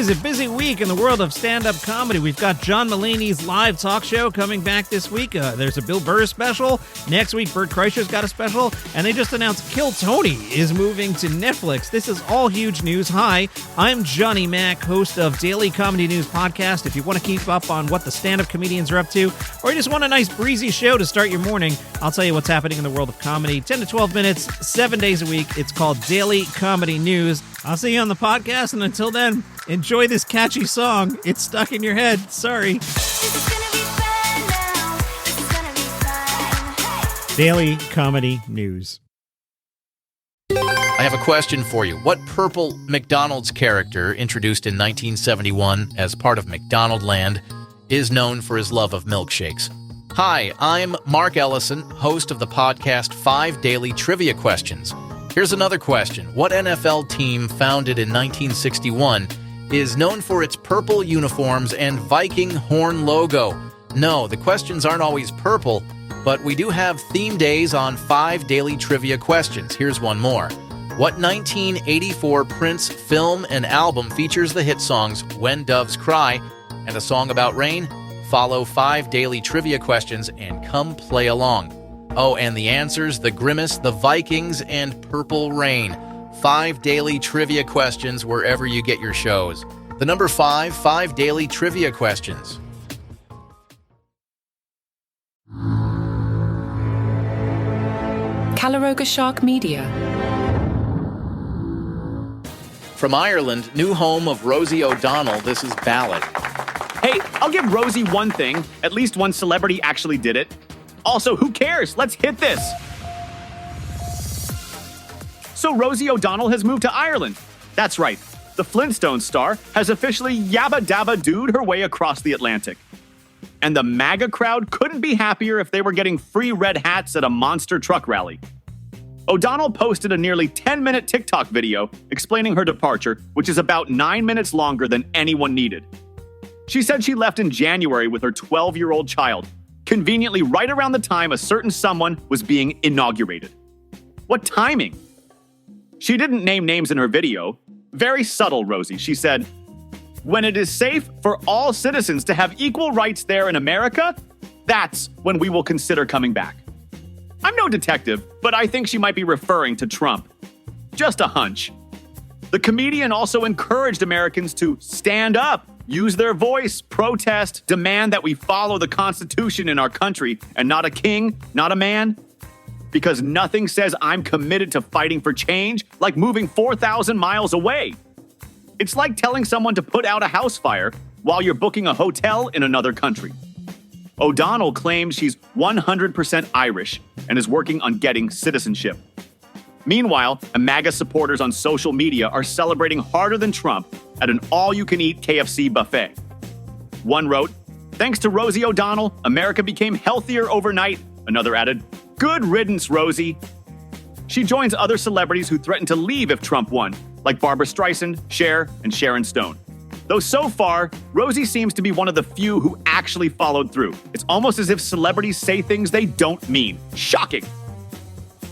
is a busy week in the world of stand-up comedy. We've got John Mulaney's live talk show coming back this week. There's a Bill Burr special. Next week, Bert Kreischer's got a special. And they just announced Kill Tony is moving to Netflix. This is all huge news. Hi, I'm Johnny Mac, host of Daily Comedy News Podcast. If you want to keep up on what the stand-up comedians are up to, or you just want a nice breezy show to start your morning, I'll tell you what's happening in the world of comedy. 10 to 12 minutes, 7 days a week. It's called Daily Comedy News. I'll see you on the podcast, and until then, enjoy this catchy song. It's stuck in your head. Sorry. Daily Comedy News. I have a question for you. What purple McDonald's character, introduced in 1971 as part of McDonaldland, is known for his love of milkshakes? Hi, I'm Mark Ellison, host of the podcast 5 Daily Trivia Questions. Here's another question. What NFL team, founded in 1961, is known for its purple uniforms and Viking horn logo? No, the questions aren't always purple, but we do have theme days on 5 Daily Trivia Questions. Here's one more. What 1984 Prince film and album features the hit songs When Doves Cry and a song about rain? Follow 5 Daily Trivia Questions and come play along. Oh, and the answers: The Grimace, The Vikings, and Purple Rain. 5 Daily Trivia Questions wherever you get your shows. The number 5 Daily Trivia Questions. Calaroga Shark Media. From Ireland, new home of Rosie O'Donnell, this is Ballad. Hey, I'll give Rosie one thing. At least one celebrity actually did it. Also, who cares? Let's hit this. So Rosie O'Donnell has moved to Ireland. That's right. The Flintstones star has officially yabba-dabba-dooed her way across the Atlantic. And the MAGA crowd couldn't be happier if they were getting free red hats at a monster truck rally. O'Donnell posted a nearly 10-minute TikTok video explaining her departure, which is about 9 minutes longer than anyone needed. She said she left in January with her 12-year-old child, conveniently right around the time a certain someone was being inaugurated. What timing? She didn't name names in her video. Very subtle, Rosie. She said, "When it is safe for all citizens to have equal rights there in America, that's when we will consider coming back." I'm no detective, but I think she might be referring to Trump. Just a hunch. The comedian also encouraged Americans to stand up, use their voice, protest, demand that we follow the Constitution in our country and not a king, not a man. Because nothing says I'm committed to fighting for change like moving 4,000 miles away. It's like telling someone to put out a house fire while you're booking a hotel in another country. O'Donnell claims she's 100% Irish and is working on getting citizenship. Meanwhile, MAGA supporters on social media are celebrating harder than Trump at an all-you-can-eat KFC buffet. One wrote, "Thanks to Rosie O'Donnell, America became healthier overnight." Another added, "Good riddance, Rosie." She joins other celebrities who threatened to leave if Trump won, like Barbra Streisand, Cher, and Sharon Stone. Though so far, Rosie seems to be one of the few who actually followed through. It's almost as if celebrities say things they don't mean. Shocking.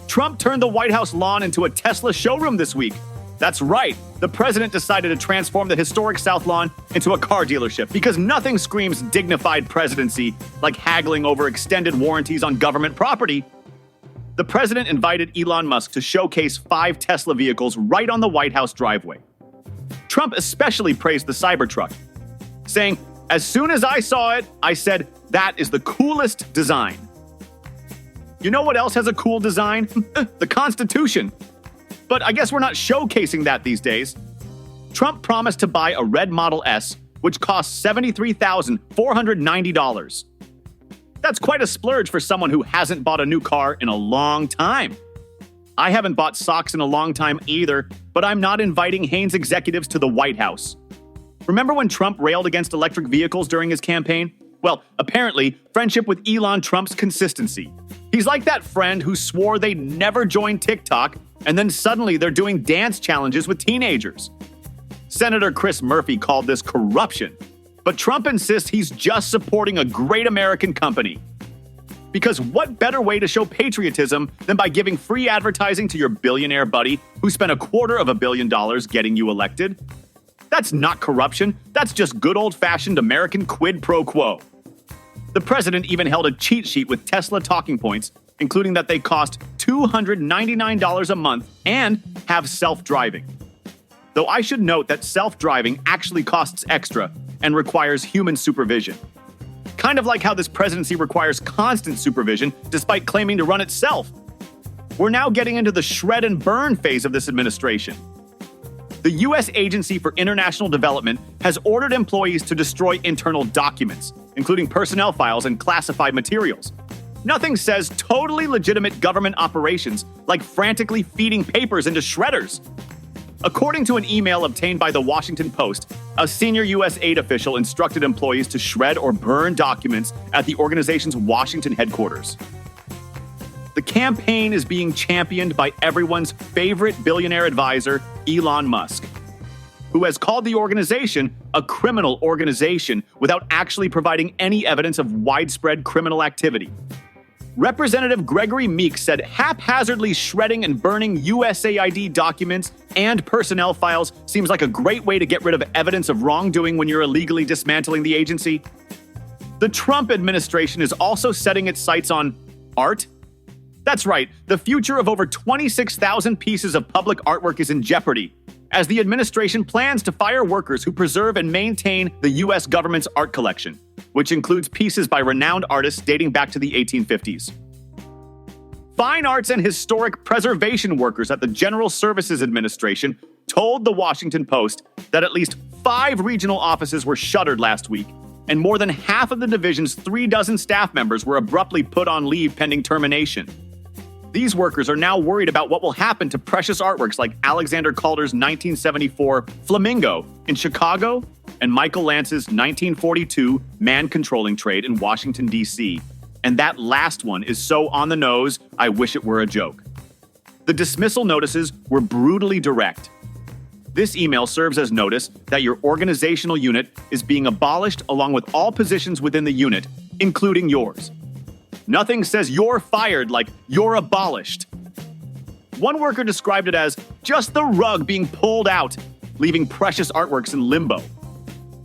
Trump turned the White House lawn into a Tesla showroom this week. That's right. The president decided to transform the historic South Lawn into a car dealership because nothing screams dignified presidency like haggling over extended warranties on government property. The president invited Elon Musk to showcase 5 Tesla vehicles right on the White House driveway. Trump especially praised the Cybertruck, saying, "As soon as I saw it, I said, that is the coolest design." You know what else has a cool design? The Constitution. But I guess we're not showcasing that these days. Trump promised to buy a red Model S, which costs $73,490. That's quite a splurge for someone who hasn't bought a new car in a long time. I haven't bought socks in a long time either, but I'm not inviting Hanes executives to the White House. Remember when Trump railed against electric vehicles during his campaign? Well, apparently, friendship with Elon trumps consistency. He's like that friend who swore they'd never join TikTok, and then suddenly they're doing dance challenges with teenagers. Senator Chris Murphy called this corruption, but Trump insists he's just supporting a great American company. Because what better way to show patriotism than by giving free advertising to your billionaire buddy who spent $250 million getting you elected? That's not corruption. That's just good old-fashioned American quid pro quo. The president even held a cheat sheet with Tesla talking points, including that they cost $299 a month and have self-driving. Though I should note that self-driving actually costs extra and requires human supervision. Kind of like how this presidency requires constant supervision despite claiming to run itself. We're now getting into the shred and burn phase of this administration. The U.S. Agency for International Development has ordered employees to destroy internal documents, including personnel files and classified materials. Nothing says totally legitimate government operations like frantically feeding papers into shredders. According to an email obtained by the Washington Post, a senior U.S. aid official instructed employees to shred or burn documents at the organization's Washington headquarters. The campaign is being championed by everyone's favorite billionaire advisor, Elon Musk, who has called the organization a criminal organization without actually providing any evidence of widespread criminal activity. Representative Gregory Meeks said haphazardly shredding and burning USAID documents and personnel files seems like a great way to get rid of evidence of wrongdoing when you're illegally dismantling the agency. The Trump administration is also setting its sights on art. That's right, the future of over 26,000 pieces of public artwork is in jeopardy, as the administration plans to fire workers who preserve and maintain the U.S. government's art collection, which includes pieces by renowned artists dating back to the 1850s. Fine arts and historic preservation workers at the General Services Administration told the Washington Post that at least 5 regional offices were shuttered last week, and more than half of the division's 36 staff members were abruptly put on leave pending termination. These workers are now worried about what will happen to precious artworks like Alexander Calder's 1974 Flamingo in Chicago and Michael Lance's 1942 Man Controlling Trade in Washington, D.C. And that last one is so on the nose, I wish it were a joke. The dismissal notices were brutally direct. This email serves as notice that your organizational unit is being abolished along with all positions within the unit, including yours. Nothing says you're fired like you're abolished. One worker described it as just the rug being pulled out, leaving precious artworks in limbo.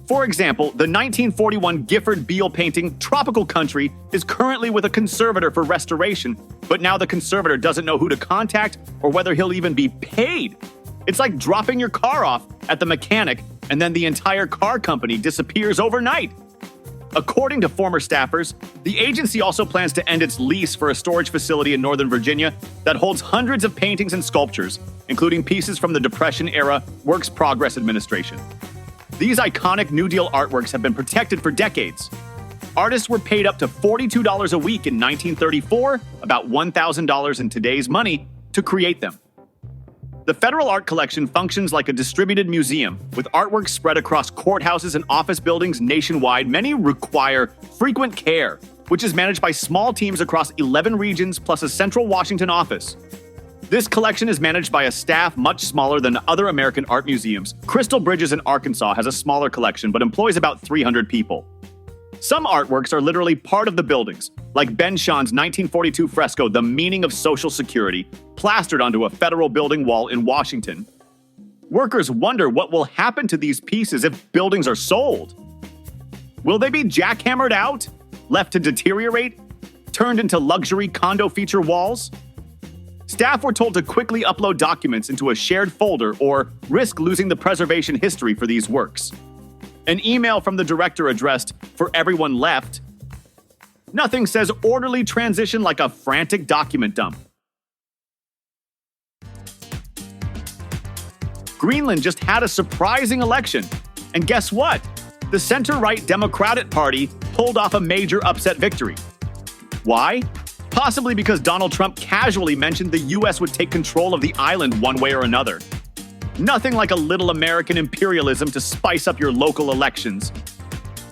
For example, the 1941 Gifford Beale painting Tropical Country is currently with a conservator for restoration, but now the conservator doesn't know who to contact or whether he'll even be paid. It's like dropping your car off at the mechanic and then the entire car company disappears overnight. According to former staffers, the agency also plans to end its lease for a storage facility in Northern Virginia that holds hundreds of paintings and sculptures, including pieces from the Depression-era Works Progress Administration. These iconic New Deal artworks have been protected for decades. Artists were paid up to $42 a week in 1934, about $1,000 in today's money, to create them. The federal art collection functions like a distributed museum, with artworks spread across courthouses and office buildings nationwide. Many require frequent care, which is managed by small teams across 11 regions plus a central Washington office. This collection is managed by a staff much smaller than other American art museums. Crystal Bridges in Arkansas has a smaller collection but employs about 300 people. Some artworks are literally part of the buildings, like Ben Shah's 1942 fresco, The Meaning of Social Security, plastered onto a federal building wall in Washington. Workers wonder what will happen to these pieces if buildings are sold. Will they be jackhammered out, left to deteriorate, turned into luxury condo feature walls? Staff were told to quickly upload documents into a shared folder or risk losing the preservation history for these works. An email from the director addressed, "For everyone left." Nothing says orderly transition like a frantic document dump. Greenland just had a surprising election. And guess what? The center-right Democratic Party pulled off a major upset victory. Why? Possibly because Donald Trump casually mentioned the U.S. would take control of the island one way or another. Nothing like a little American imperialism to spice up your local elections.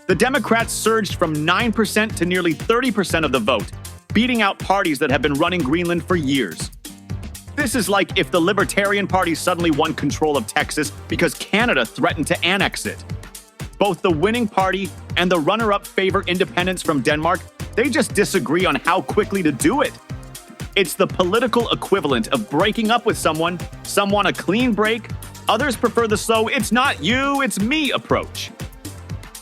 The Democrats surged from 9% to nearly 30% of the vote, beating out parties that have been running Greenland for years. This is like if the Libertarian Party suddenly won control of Texas because Canada threatened to annex it. Both the winning party and the runner-up favor independence from Denmark. They just disagree on how quickly to do it. It's the political equivalent of breaking up with someone, some want a clean break, Others prefer the slow, it's not you, it's me approach.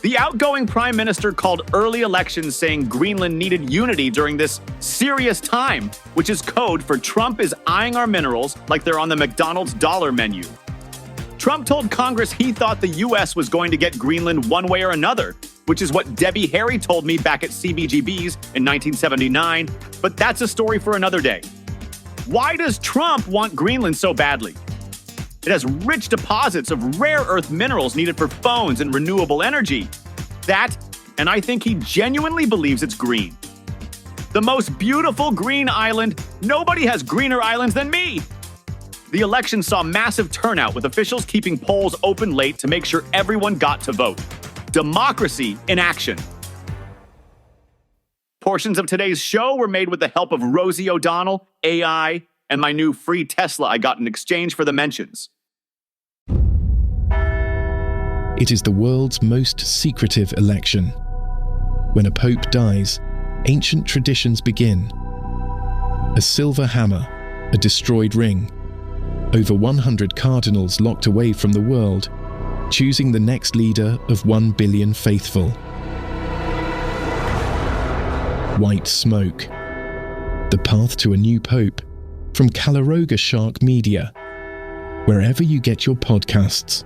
The outgoing prime minister called early elections saying Greenland needed unity during this serious time, which is code for Trump is eyeing our minerals like they're on the McDonald's dollar menu. Trump told Congress he thought the U.S. was going to get Greenland one way or another, which is what Debbie Harry told me back at CBGB's in 1979, but that's a story for another day. Why does Trump want Greenland so badly? It has rich deposits of rare earth minerals needed for phones and renewable energy. That, and I think he genuinely believes it's green. The most beautiful green island. Nobody has greener islands than me. The election saw massive turnout with officials keeping polls open late to make sure everyone got to vote. Democracy in action. Portions of today's show were made with the help of Rosie O'Donnell, AI, and my new free Tesla I got in exchange for the mentions. It is the world's most secretive election. When a pope dies, ancient traditions begin. A silver hammer, a destroyed ring, over 100 cardinals locked away from the world, choosing the next leader of 1 billion faithful. White smoke. The path to a new pope, from Calaroga Shark Media, wherever you get your podcasts.